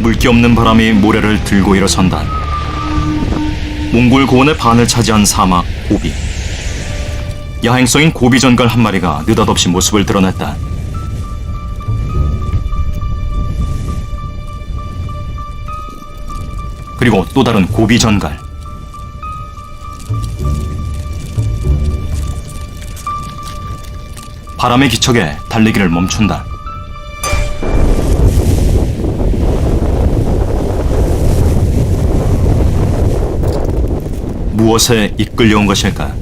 물기 없는 바람이 모래를 들고 일어선다. 몽골 고원의 반을 차지한 사막 고비. 야행성인 고비 전갈 한 마리가 느닷없이 모습을 드러냈다. 그리고 또 다른 고비 전갈. 바람에 기척에 달리기를 멈춘다. 무엇에 이끌려온 것일까?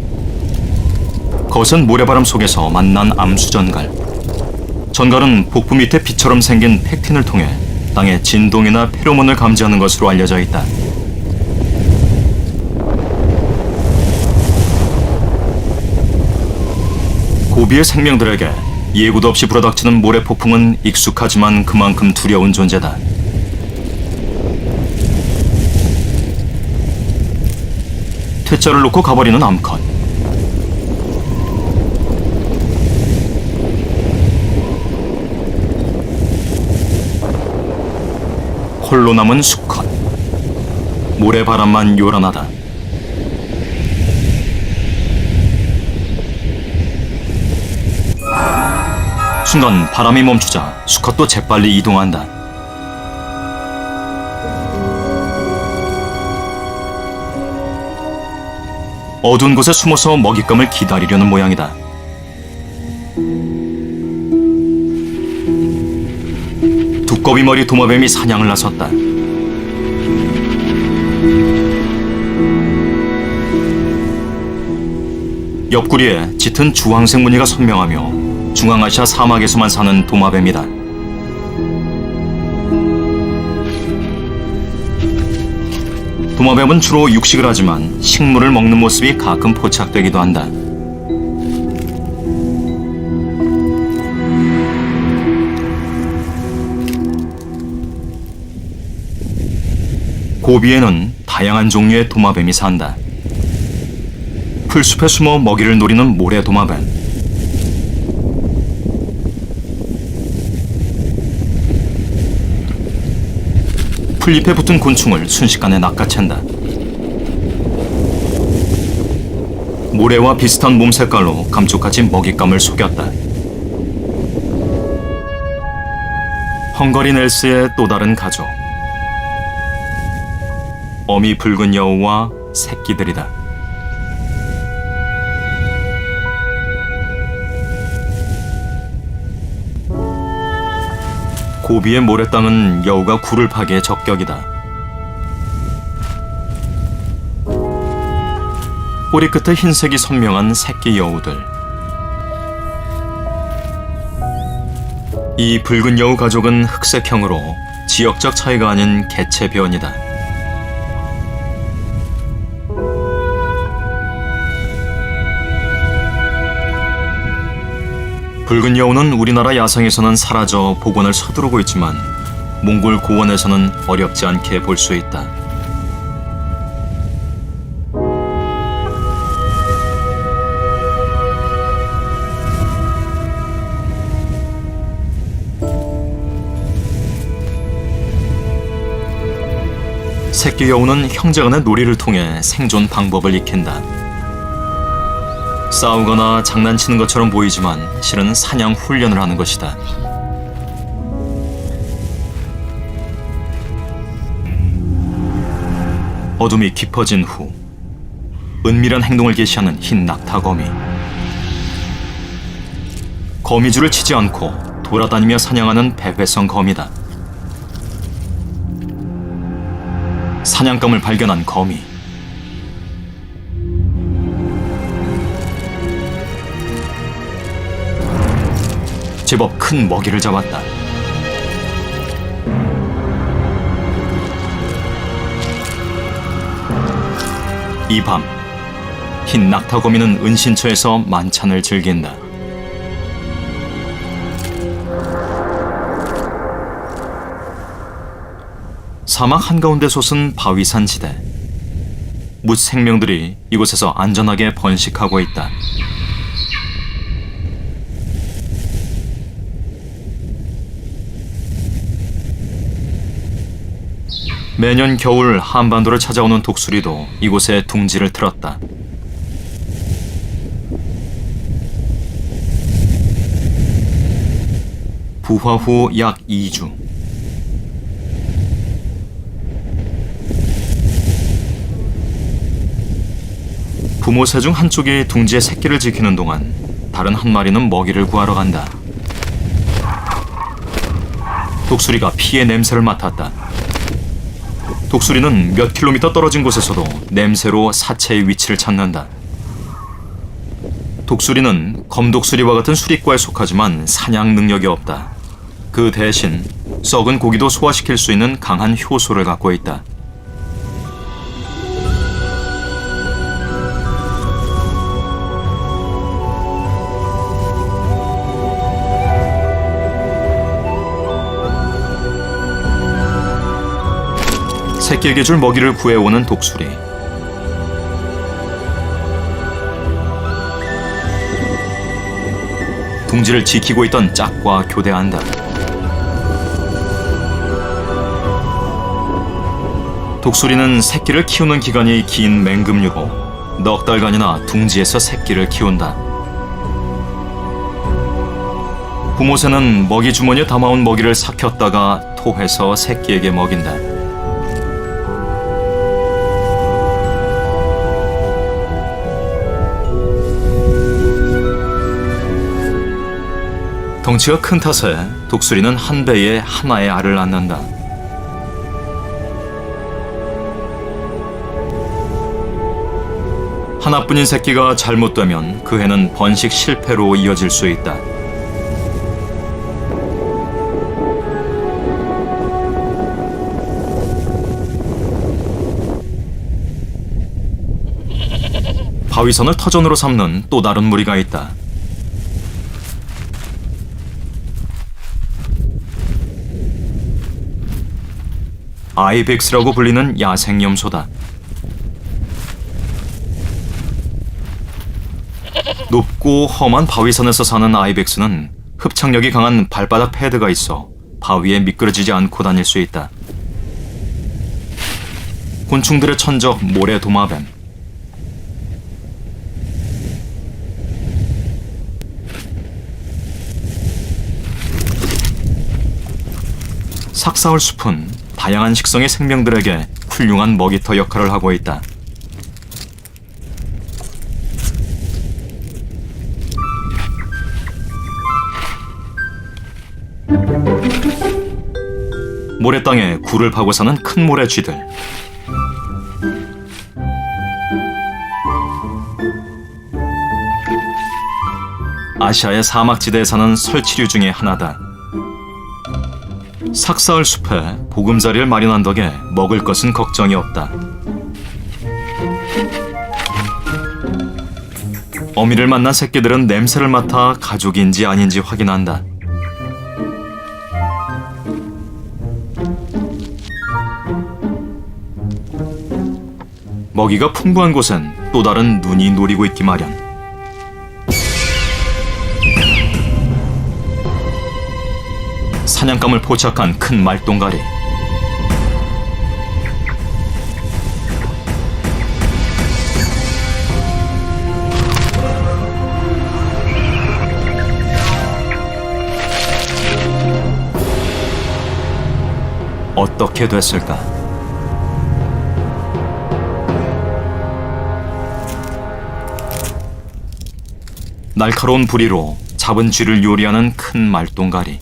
거센 모래바람 속에서 만난 암수전갈. 전갈은 복부 밑에 빛처럼 생긴 팩틴을 통해 땅의 진동이나 페로몬을 감지하는 것으로 알려져 있다. 고비의 생명들에게 예고도 없이 불어닥치는 모래폭풍은 익숙하지만 그만큼 두려운 존재다. 퇴짜를 놓고 가버리는 암컷. 홀로 남은 수컷. 모래바람만 요란하다. 순간 바람이 멈추자 수컷도 재빨리 이동한다. 어두운 곳에 숨어서 먹잇감을 기다리려는 모양이다. 두꺼비 머리 도마뱀이 사냥을 나섰다. 옆구리에 짙은 주황색 무늬가 선명하며 중앙아시아 사막에서만 사는 도마뱀이다. 도마뱀은 주로 육식을 하지만 식물을 먹는 모습이 가끔 포착되기도 한다. 고비에는 다양한 종류의 도마뱀이 산다. 풀숲에 숨어 먹이를 노리는 모래 도마뱀. 풀잎에 붙은 곤충을 순식간에 낚아챈다. 모래와 비슷한 몸 색깔로 감쪽같이 먹잇감을 속였다. 헝거리 넬스의 또 다른 가족. 어미 붉은 여우와 새끼들이다. 고비의 모래땅은 여우가 굴을 파기에 적격이다. 꼬리 끝에 흰색이 선명한 새끼 여우들. 이 붉은 여우 가족은 흑색형으로 지역적 차이가 아닌 개체 변이다. 붉은 여우는 우리나라 야생에서는 사라져 복원을 서두르고 있지만 몽골 고원에서는 어렵지 않게 볼 수 있다. 새끼 여우는 형제간의 놀이를 통해 생존 방법을 익힌다. 싸우거나 장난치는 것처럼 보이지만 실은 사냥 훈련을 하는 것이다. 어둠이 깊어진 후 은밀한 행동을 개시하는 흰 낙타거미. 거미줄을 치지 않고 돌아다니며 사냥하는 백회성 거미다. 사냥감을 발견한 거미. 제법 큰 먹이를 잡았다. 이 밤, 흰 낙타거미는 은신처에서 만찬을 즐긴다. 사막 한가운데 솟은 바위산 지대. 뭇 생명들이 이곳에서 안전하게 번식하고 있다. 매년 겨울 한반도를 찾아오는 독수리도 이곳에 둥지를 틀었다. 부화 후 약 2주. 부모 새 중 한쪽이 둥지의 새끼를 지키는 동안 다른 한 마리는 먹이를 구하러 간다. 독수리가 피의 냄새를 맡았다. 독수리는 몇 킬로미터 떨어진 곳에서도 냄새로 사체의 위치를 찾는다. 독수리는 검독수리와 같은 수리과에 속하지만 사냥 능력이 없다. 그 대신 썩은 고기도 소화시킬 수 있는 강한 효소를 갖고 있다. 새끼에게 줄 먹이를 구해오는 독수리. 둥지를 지키고 있던 짝과 교대한다. 독수리는 새끼를 키우는 기간이 긴 맹금류로 넉 달간이나 둥지에서 새끼를 키운다. 부모새는 먹이 주머니에 담아온 먹이를 삭혔다가 토해서 새끼에게 먹인다. 덩치가 큰 탓에 독수리는 한 배에 하나의 알을 낳는다. 하나뿐인 새끼가 잘못되면 그 해는 번식 실패로 이어질 수 있다. 바위선을 터전으로 삼는 또 다른 무리가 있다. 아이벡스라고 불리는 야생염소다. 높고 험한 바위선에서 사는 아이벡스는 흡착력이 강한 발바닥 패드가 있어 바위에 미끄러지지 않고 다닐 수 있다. 곤충들의 천적 모래도마뱀. 삭사울 숲은 다양한 식성의 생명들에게 훌륭한 먹이터 역할을 하고 있다. 모래땅에 굴을 파고 사는 큰 모래쥐들. 아시아의 사막지대에 사는 설치류 중에 하나다. 삭사을 숲에 보금자리를 마련한 덕에 먹을 것은 걱정이 없다. 어미를 만난 새끼들은 냄새를 맡아 가족인지 아닌지 확인한다. 먹이가 풍부한 곳엔 또 다른 눈이 노리고 있기 마련. 사냥감을 포착한 큰 말똥가리. 어떻게 됐을까? 날카로운 부리로 잡은 쥐를 요리하는 큰 말똥가리.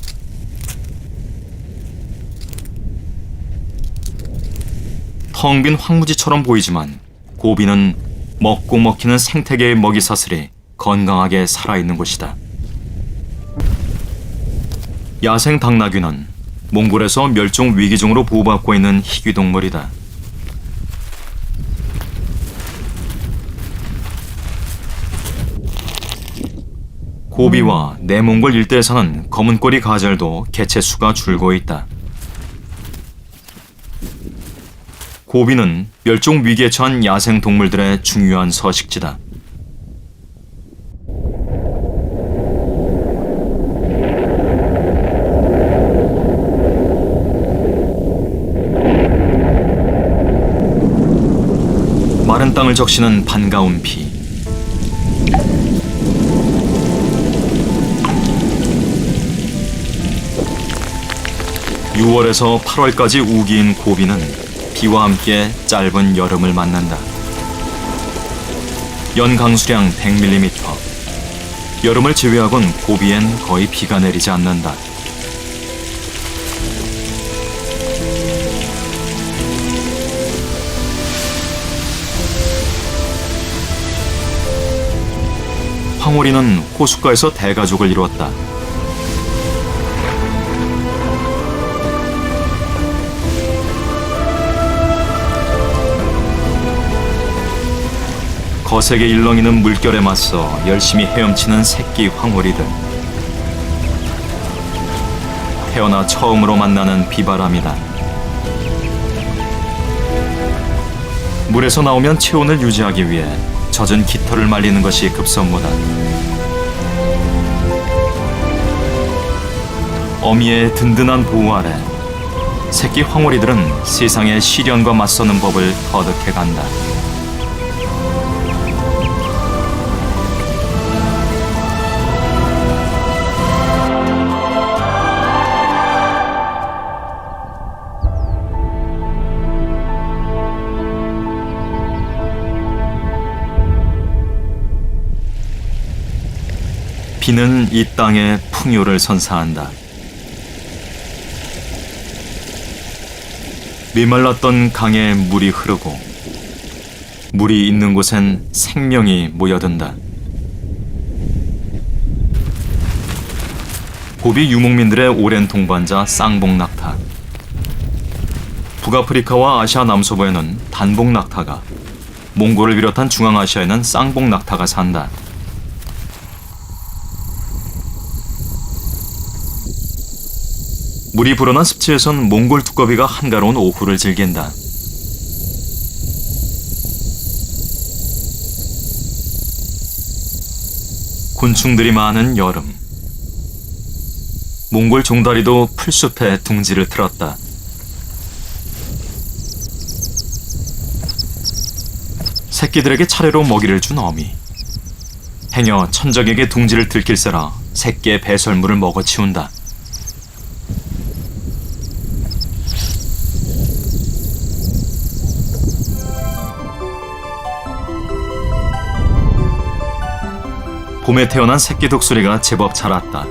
텅 빈 황무지처럼 보이지만 고비는 먹고 먹히는 생태계의 먹이사슬이 건강하게 살아있는 곳이다. 야생 당나귀는 몽골에서 멸종 위기종으로 보호받고 있는 희귀동물이다. 고비와 내몽골 일대에 사는 검은꼬리 가젤도 개체 수가 줄고 있다. 고비는 멸종 위기에 처한 야생 동물들의 중요한 서식지다. 마른 땅을 적시는 반가운 비. (6월에서) (8월까지) 우기인 고비는 비와 함께 짧은 여름을 맞는다. 연 강수량 100mm. 여름을 제외하곤 고비엔 거의 비가 내리지 않는다. 황홀이는 호숫가에서 대가족을 이루었다. 거세게 일렁이는 물결에 맞서 열심히 헤엄치는 새끼 황홀이들. 태어나 처음으로 만나는 비바람이다. 물에서 나오면 체온을 유지하기 위해 젖은 깃털을 말리는 것이 급선무다. 어미의 든든한 보호 아래 새끼 황홀이들은 세상의 시련과 맞서는 법을 터득해 간다. 비는 이 땅의 풍요를 선사한다. 메말랐던 강에 물이 흐르고 물이 있는 곳엔 생명이 모여든다. 고비 유목민들의 오랜 동반자 쌍봉낙타. 북아프리카와 아시아 남서부에는 단봉낙타가, 몽골을 비롯한 중앙아시아에는 쌍봉낙타가 산다. 물이 불어난 습지에선 몽골 두꺼비가 한가로운 오후를 즐긴다. 곤충들이 많은 여름. 몽골 종다리도 풀숲에 둥지를 틀었다. 새끼들에게 차례로 먹이를 준 어미. 행여 천적에게 둥지를 들킬세라 새끼의 배설물을 먹어치운다. 봄에 태어난 새끼 독수리가 제법 자랐다.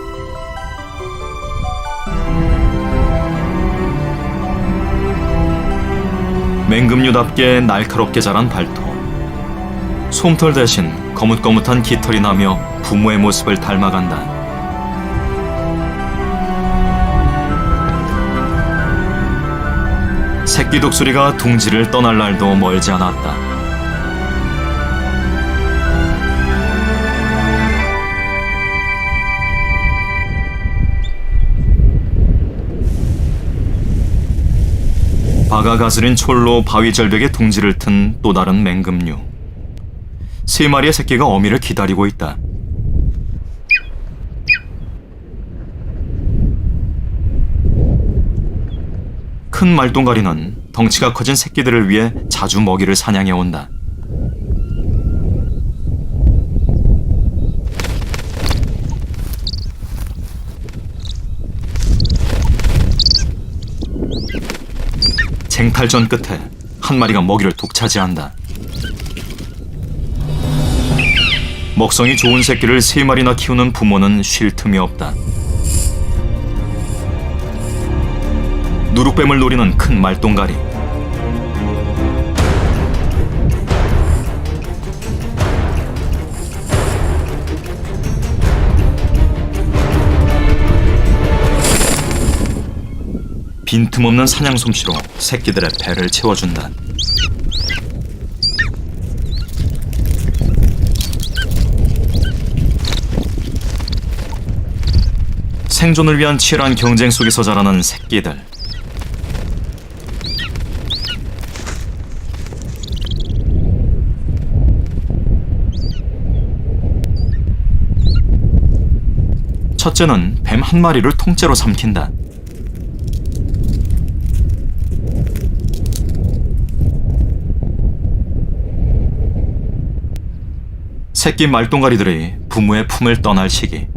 맹금류답게 날카롭게 자란 발톱. 솜털 대신 거뭇거뭇한 깃털이 나며 부모의 모습을 닮아간다. 새끼 독수리가 둥지를 떠날 날도 멀지 않았다. 바가 가스린 촐로 바위 절벽에 둥지를 튼 또 다른 맹금류. 3마리의 새끼가 어미를 기다리고 있다. 큰 말똥가리는 덩치가 커진 새끼들을 위해 자주 먹이를 사냥해 온다. 쟁탈전 끝에 한 마리가 먹이를 독차지한다. 먹성이 좋은 새끼를 3마리나 키우는 부모는 쉴 틈이 없다. 누룩뱀을 노리는 큰 말똥가리. 빈틈없는 사냥 솜씨로 새끼들의 배를 채워준다. 생존을 위한 치열한 경쟁 속에서 자라는 새끼들. 첫째는 뱀 한 마리를 통째로 삼킨다. 새끼 말똥가리들이 부모의 품을 떠날 시기.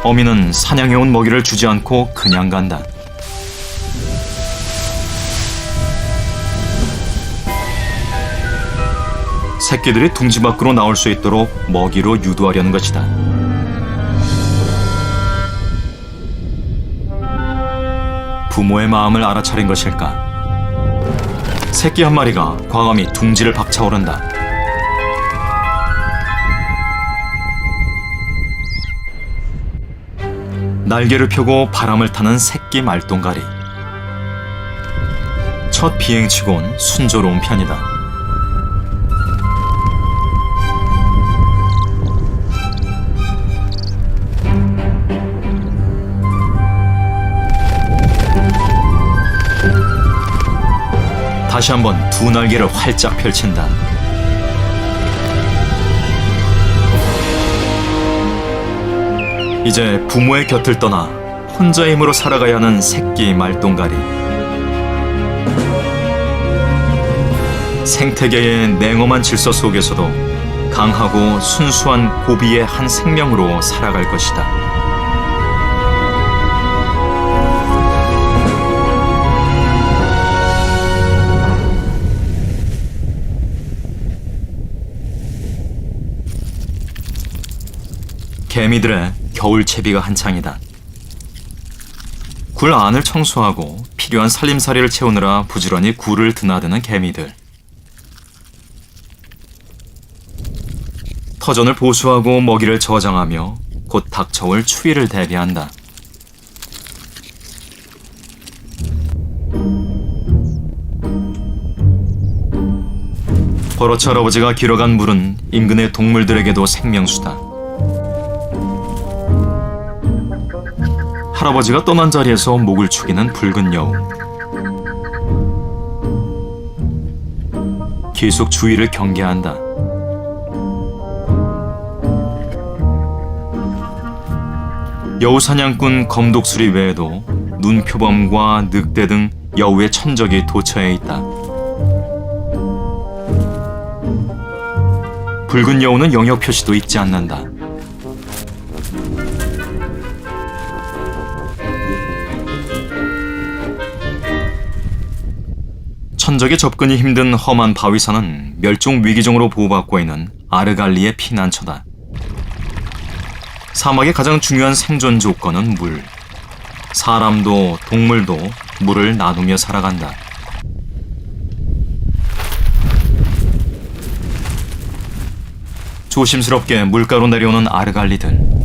어미는 사냥해온 먹이를 주지 않고 그냥 간다. 새끼들이 둥지 밖으로 나올 수 있도록 먹이로 유도하려는 것이다. 부모의 마음을 알아차린 것일까? 새끼 한 마리가 과감히 둥지를 박차오른다. 날개를 펴고 바람을 타는 새끼 말똥가리. 첫 비행치곤 순조로운 편이다. 다시 한번 두 날개를 활짝 펼친다. 이제 부모의 곁을 떠나 혼자의 힘으로 살아가야 하는 새끼 말똥가리. 생태계의 냉엄한 질서 속에서도 강하고 순수한 고비의 한 생명으로 살아갈 것이다. 개미들의 겨울 채비가 한창이다. 굴 안을 청소하고 필요한 살림살이를 채우느라 부지런히 굴을 드나드는 개미들. 터전을 보수하고 먹이를 저장하며 곧 닥쳐올 추위를 대비한다. 버러치 할아버지가 길어간 물은 인근의 동물들에게도 생명수다. 할아버지가 떠난 자리에서 목을 축이는 붉은 여우. 계속 주위를 경계한다. 여우 사냥꾼 검독수리 외에도 눈표범과 늑대 등 여우의 천적이 도처에 있다. 붉은 여우는 영역 표시도 잊지 않는다. 천적의 접근이 힘든 험한 바위산은 멸종 위기종으로 보호받고 있는 아르갈리의 피난처다. 사막의 가장 중요한 생존 조건은 물. 사람도 동물도 물을 나누며 살아간다. 조심스럽게 물가로 내려오는 아르갈리들.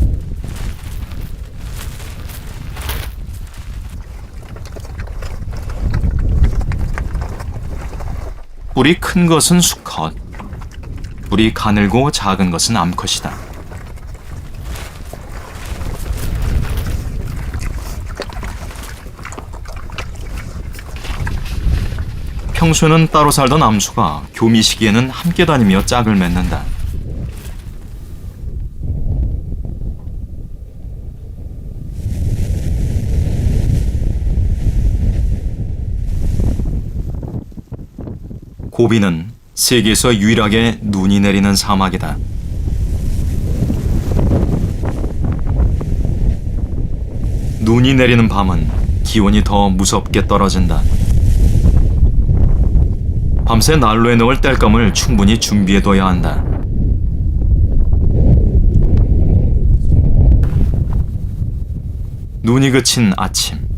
뿔이 큰 것은 수컷, 뿔이 가늘고 작은 것은 암컷이다. 평소에는 따로 살던 암수가 교미 시기에는 함께 다니며 짝을 맺는다. 고비는 세계에서 유일하게 눈이 내리는 사막이다. 눈이 내리는 밤은 기온이 더 무섭게 떨어진다. 밤새 난로에 넣을 땔감을 충분히 준비해둬야 한다. 눈이 그친 아침.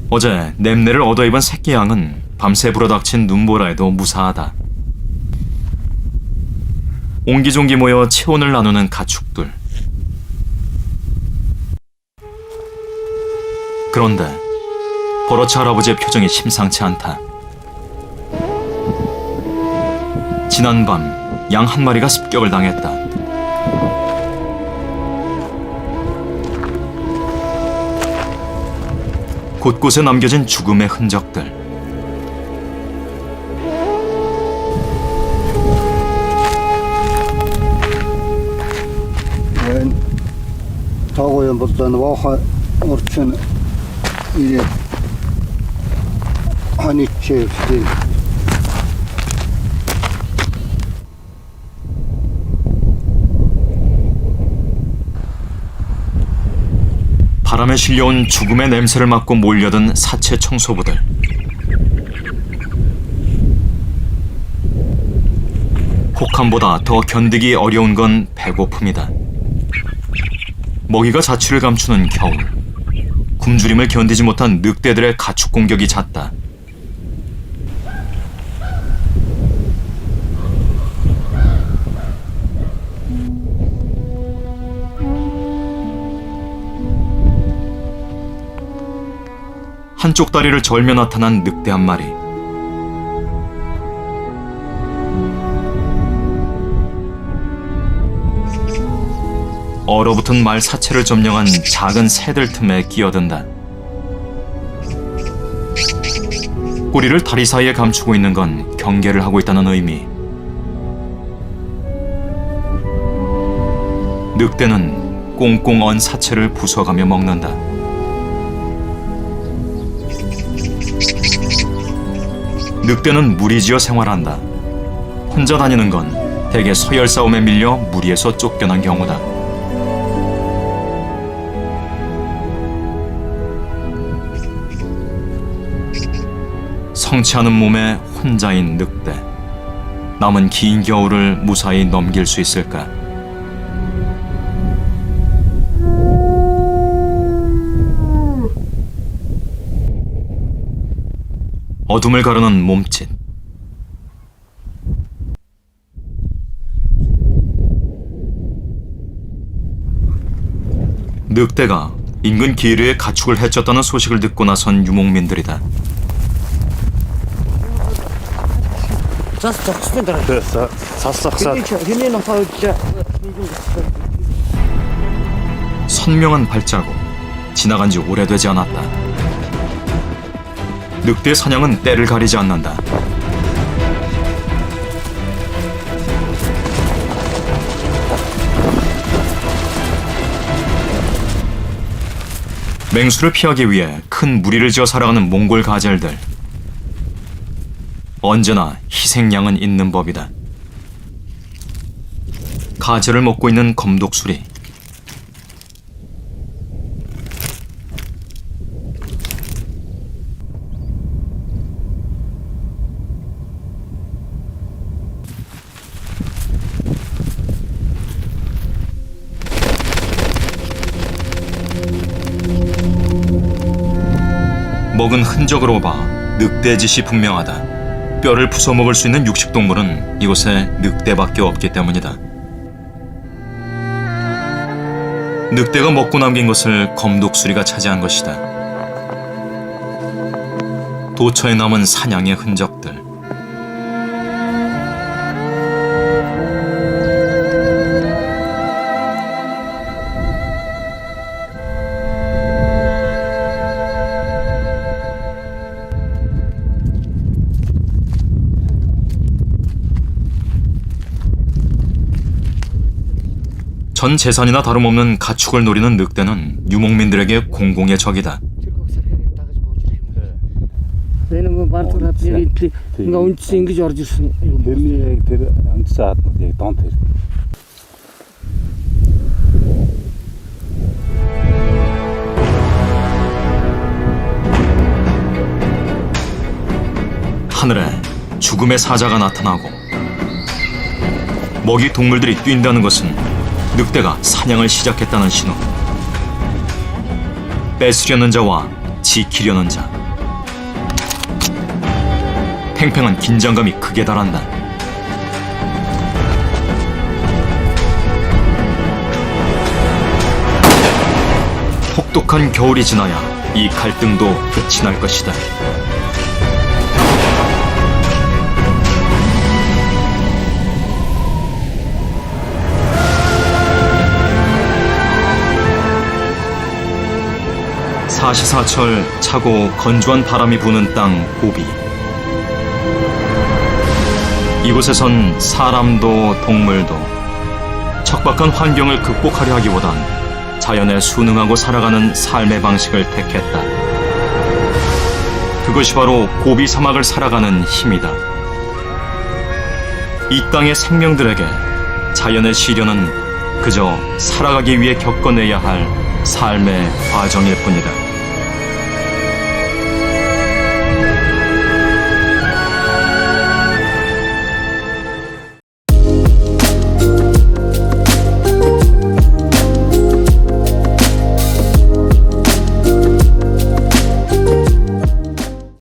어제 냄새를 얻어입은 새끼 양은 밤새 불어닥친 눈보라에도 무사하다. 옹기종기 모여 체온을 나누는 가축들. 그런데 버러치 할아버지의 표정이 심상치 않다. 지난밤 양 한 마리가 습격을 당했다. 곳곳에 남겨진 죽음의 흔적들. koyan boldan waha orçun ile hani çevsi. 바람에 실려온 죽음의 냄새를 맡고 몰려든 사체 청소부들. 혹함보다 더 견디기 어려운 건 배고픔이다. 먹이가 자취를 감추는 겨울. 굶주림을 견디지 못한 늑대들의 가축 공격이 잦다. 한쪽 다리를 절며 나타난 늑대 한 마리. 얼어붙은 말 사체를 점령한 작은 새들 틈에 끼어든다. 꼬리를 다리 사이에 감추고 있는 건 경계를 하고 있다는 의미. 늑대는 꽁꽁 언 사체를 부숴가며 먹는다. 늑대는 무리지어 생활한다. 혼자 다니는 건 대개 서열 싸움에 밀려 무리에서 쫓겨난 경우다. 성취하는 몸에 혼자인 늑대. 남은 긴 겨울을 무사히 넘길 수 있을까? 어둠을 가르는 몸짓. 늑대가 인근 기르의 가축을 해쳤다는 소식을 듣고 나선 유목민들이다. 선명한 발자국. 지나간 지 오래되지 않았다. 늑대 사냥은 때를 가리지 않는다. 맹수를 피하기 위해 큰 무리를 지어 살아가는 몽골 가젤들. 언제나 희생양은 있는 법이다. 가젤을 먹고 있는 검독수리. 먹은 흔적으로 봐 늑대 짓이 분명하다. 뼈를 부숴먹을 수 있는 육식동물은 이곳에 늑대밖에 없기 때문이다. 늑대가 먹고 남긴 것을 검독수리가 차지한 것이다. 도처에 남은 사냥의 흔적들. 전 재산이나 다름없는 가축을 노리는 늑대는 유목민들에게 공공의 적이다. 하늘에 죽음의 사자가 나타나고 먹이 동물들이 뛴다는 것은 늑대가 사냥을 시작했다는 신호. 뺏으려는 자와 지키려는 자. 팽팽한 긴장감이 극에 달한다. 혹독한 겨울이 지나야 이 갈등도 끝이 날 것이다. 사시사철 차고 건조한 바람이 부는 땅 고비. 이곳에선 사람도 동물도 척박한 환경을 극복하려 하기보단 자연에 순응하고 살아가는 삶의 방식을 택했다. 그것이 바로 고비 사막을 살아가는 힘이다. 이 땅의 생명들에게 자연의 시련은 그저 살아가기 위해 겪어내야 할 삶의 과정일 뿐이다.